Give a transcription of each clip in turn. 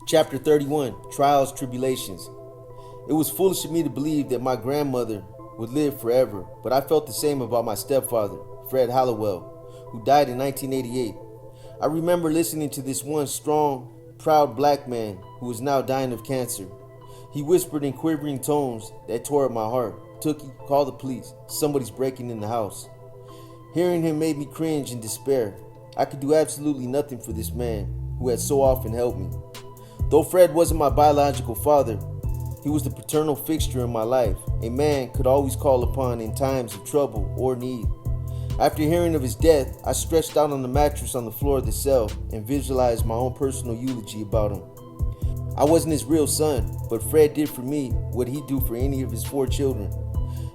Chapter 31, Trials, Tribulations. It was foolish of me to believe that my grandmother would live forever, but I felt the same about my stepfather, Fred Hallowell, who died in 1988. I remember listening to this one strong, proud black man who was now dying of cancer. He whispered in quivering tones that tore at my heart, "Tookie, call the police. Somebody's breaking in the house." Hearing him made me cringe in despair. I could do absolutely nothing for this man who had so often helped me. Though Fred wasn't my biological father, he was the paternal fixture in my life, a man could always call upon in times of trouble or need. After hearing of his death, I stretched out on the mattress on the floor of the cell and visualized my own personal eulogy about him. I wasn't his real son, but Fred did for me what he'd do for any of his 4 children.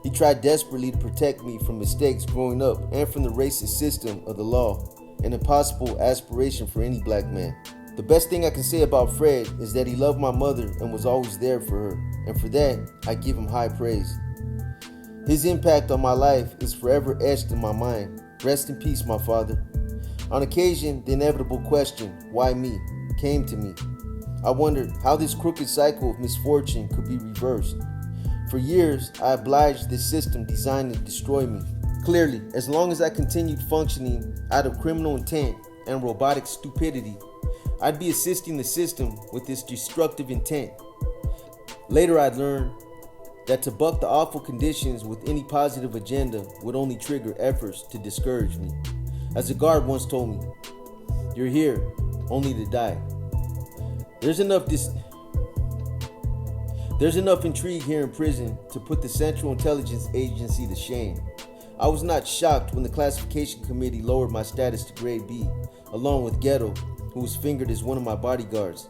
He tried desperately to protect me from mistakes growing up and from the racist system of the law, an impossible aspiration for any black man. The best thing I can say about Fred is that he loved my mother and was always there for her, and for that, I give him high praise. His impact on my life is forever etched in my mind. Rest in peace, my father. On occasion, the inevitable question, why me, came to me. I wondered how this crooked cycle of misfortune could be reversed. For years, I obliged this system designed to destroy me. Clearly, as long as I continued functioning out of criminal intent and robotic stupidity, I'd be assisting the system with its destructive intent. Later I'd learned that to buck the awful conditions with any positive agenda would only trigger efforts to discourage me. As a guard once told me, "You're here only to die." There's enough intrigue here in prison to put the Central Intelligence Agency to shame. I was not shocked when the classification committee lowered my status to grade B, along with Ghetto, who was fingered as one of my bodyguards.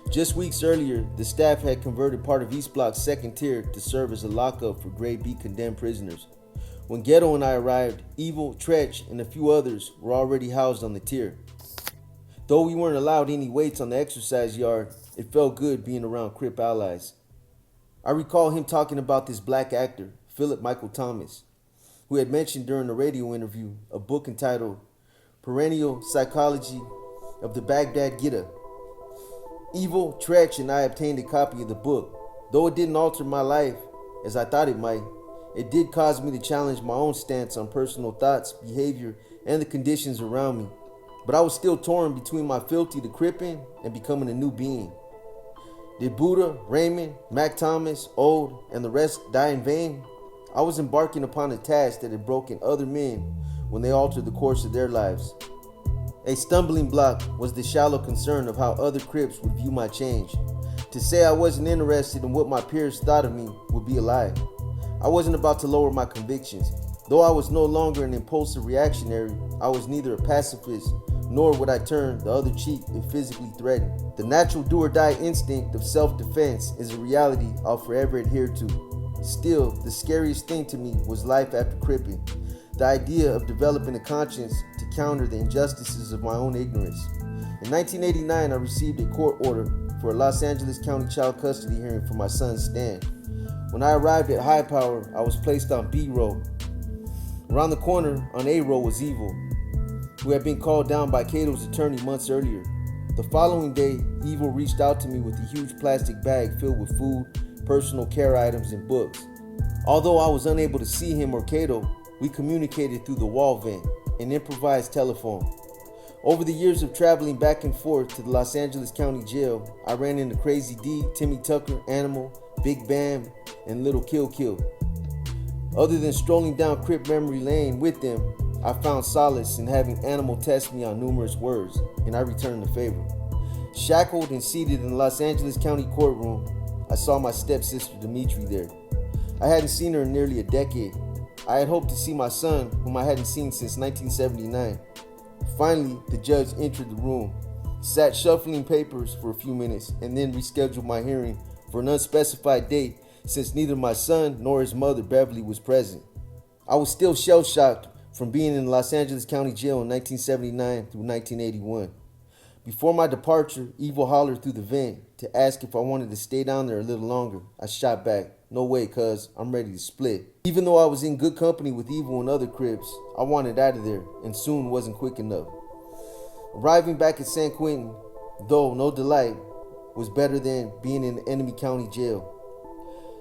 Just weeks earlier, the staff had converted part of East Block's second tier to serve as a lockup for grade B condemned prisoners. When Ghetto and I arrived, Evil, Tretch, and a few others were already housed on the tier. Though we weren't allowed any weights on the exercise yard, it felt good being around Crip allies. I recall him talking about this black actor, Philip Michael Thomas, who had mentioned during a radio interview a book entitled Perennial Psychology of the Baghdad Ghetto. Evil, Tretch, and I obtained a copy of the book. Though it didn't alter my life as I thought it might, it did cause me to challenge my own stance on personal thoughts, behavior, and the conditions around me. But I was still torn between my fealty to Crippin and becoming a new being. Did Buddha, Raymond, Mac Thomas, Ode, and the rest die in vain? I was embarking upon a task that had broken other men when they altered the course of their lives. A stumbling block was the shallow concern of how other Crips would view my change. To say I wasn't interested in what my peers thought of me would be a lie. I wasn't about to lower my convictions. Though I was no longer an impulsive reactionary, I was neither a pacifist nor would I turn the other cheek if physically threatened. The natural do-or-die instinct of self-defense is a reality I'll forever adhere to. Still, the scariest thing to me was life after Crippin. The idea of developing a conscience to counter the injustices of my own ignorance. In 1989, I received a court order for a Los Angeles County child custody hearing for my son Stan. When I arrived at High Power, I was placed on B row. Around the corner on A row was Evil, who had been called down by Cato's attorney months earlier. The following day, Evil reached out to me with a huge plastic bag filled with food, personal care items, and books. Although I was unable to see him or Cato, we communicated through the wall vent, an improvised telephone. Over the years of traveling back and forth to the Los Angeles County Jail, I ran into Crazy D, Timmy Tucker, Animal, Big Bam, and Little Kill Kill. Other than strolling down Crip Memory Lane with them, I found solace in having Animal test me on numerous words, and I returned the favor. Shackled and seated in the Los Angeles County courtroom, I saw my stepsister Dimitri there. I hadn't seen her in nearly a decade. I had hoped to see my son, whom I hadn't seen since 1979. Finally, the judge entered the room, sat shuffling papers for a few minutes, and then rescheduled my hearing for an unspecified date since neither my son nor his mother, Beverly, was present. I was still shell-shocked from being in Los Angeles County Jail in 1979 through 1981. Before my departure, Evil hollered through the vent to ask if I wanted to stay down there a little longer. I shot back, "No way, cuz, I'm ready to split." Even though I was in good company with Evil and other Crips, I wanted out of there, and soon wasn't quick enough. Arriving back at San Quentin, though no delight, was better than being in enemy county jail.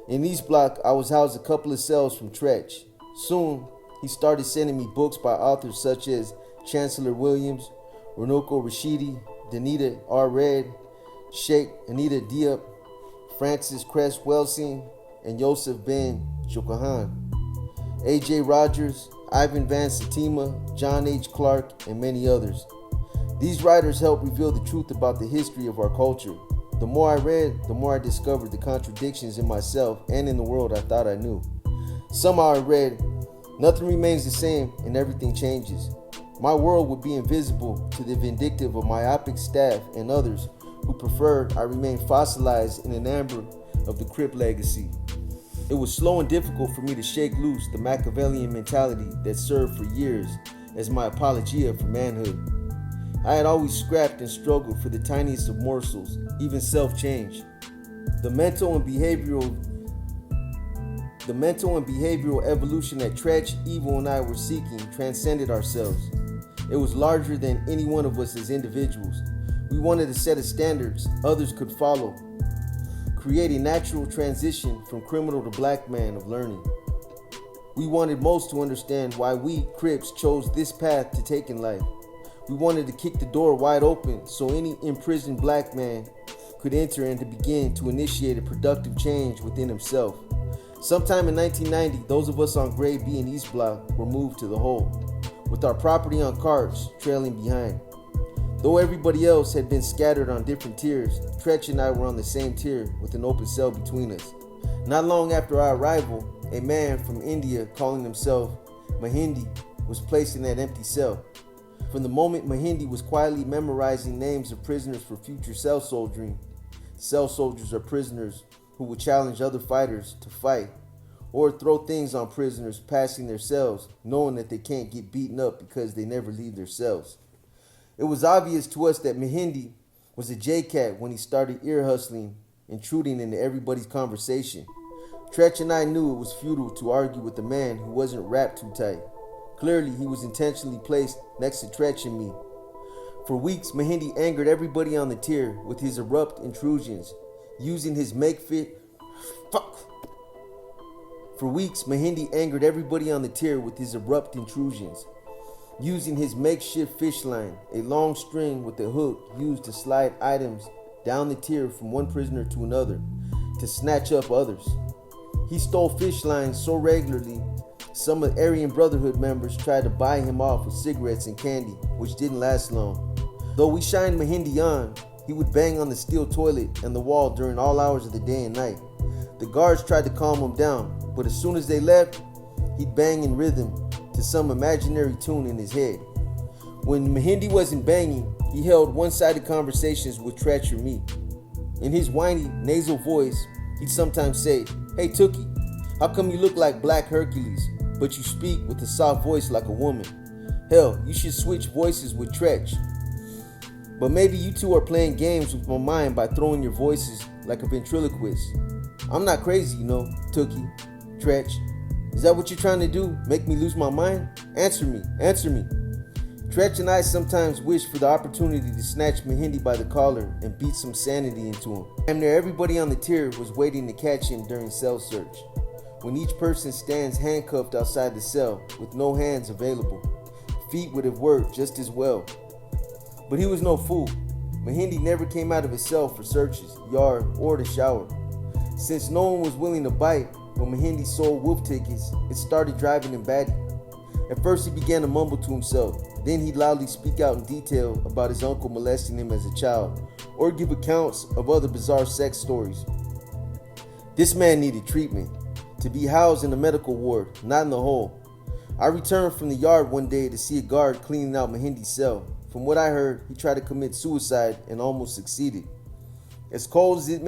In East Block, I was housed a couple of cells from Tretch. Soon, he started sending me books by authors such as Chancellor Williams, Runoko Rashidi, Danita R. Red, Sheikh Anita Diop, Francis Cress Welsing, and Yosef Ben Jokahan, A.J. Rogers, Ivan Van Satima, John H. Clark, and many others. These writers helped reveal the truth about the history of our culture. The more I read, the more I discovered the contradictions in myself and in the world I thought I knew. Somehow I read, nothing remains the same and everything changes. My world would be invisible to the vindictive of myopic staff and others who preferred I remain fossilized in an amber of the Crip legacy. It was slow and difficult for me to shake loose the Machiavellian mentality that served for years as my apologia for manhood. I had always scrapped and struggled for the tiniest of morsels, even self-change. The mental and behavioral evolution that Tretch, Evil, and I were seeking transcended ourselves. It was larger than any one of us as individuals. We wanted a set of standards others could follow, create a natural transition from criminal to black man of learning. We wanted most to understand why we, Crips, chose this path to take in life. We wanted to kick the door wide open so any imprisoned black man could enter and to begin to initiate a productive change within himself. Sometime in 1990, those of us on Grade B and East Block were moved to the Hole, with our property on carts trailing behind. Though everybody else had been scattered on different tiers, Tretch and I were on the same tier with an open cell between us. Not long after our arrival, a man from India calling himself Mahindi was placed in that empty cell. From the moment Mahindi was quietly memorizing names of prisoners for future cell soldiering, cell soldiers are prisoners who will challenge other fighters to fight or throw things on prisoners passing their cells, knowing that they can't get beaten up because they never leave their cells. It was obvious to us that Mahindi was a J-Cat when he started ear hustling, intruding into everybody's conversation. Tretch and I knew it was futile to argue with a man who wasn't wrapped too tight. Clearly, he was intentionally placed next to Tretch and me. For weeks, Mahindi angered everybody on the tier with his abrupt intrusions, using his using his makeshift fish line, a long string with a hook used to slide items down the tier from one prisoner to another to snatch up others. He stole fish lines so regularly, some of the Aryan Brotherhood members tried to buy him off with cigarettes and candy, which didn't last long. Though we shined Mahindi on, he would bang on the steel toilet and the wall during all hours of the day and night. The guards tried to calm him down, but as soon as they left, he'd bang in rhythm to some imaginary tune in his head. When Mahindi wasn't banging, he held one-sided conversations with Tretch or me. In his whiny, nasal voice, he'd sometimes say, "Hey Tookie, how come you look like Black Hercules, but you speak with a soft voice like a woman? Hell, you should switch voices with Tretch. But maybe you two are playing games with my mind by throwing your voices like a ventriloquist. I'm not crazy, you know, Tookie, Tretch. Is that what you're trying to do? Make me lose my mind? Answer me. Tretch and I sometimes wish for the opportunity to snatch Mahindi by the collar and beat some sanity into him. Damn near everybody on the tier was waiting to catch him during cell search, when each person stands handcuffed outside the cell with no hands available. Feet would have worked just as well. But he was no fool. Mahindi never came out of his cell for searches, yard, or to shower. Since no one was willing to bite, when Mahindi sold wolf tickets, it started driving him batty. At first he began to mumble to himself, then he'd loudly speak out in detail about his uncle molesting him as a child, or give accounts of other bizarre sex stories. This man needed treatment, to be housed in a medical ward, not in the hole. I returned from the yard one day to see a guard cleaning out Mahindi's cell. From what I heard, he tried to commit suicide and almost succeeded. As cold as it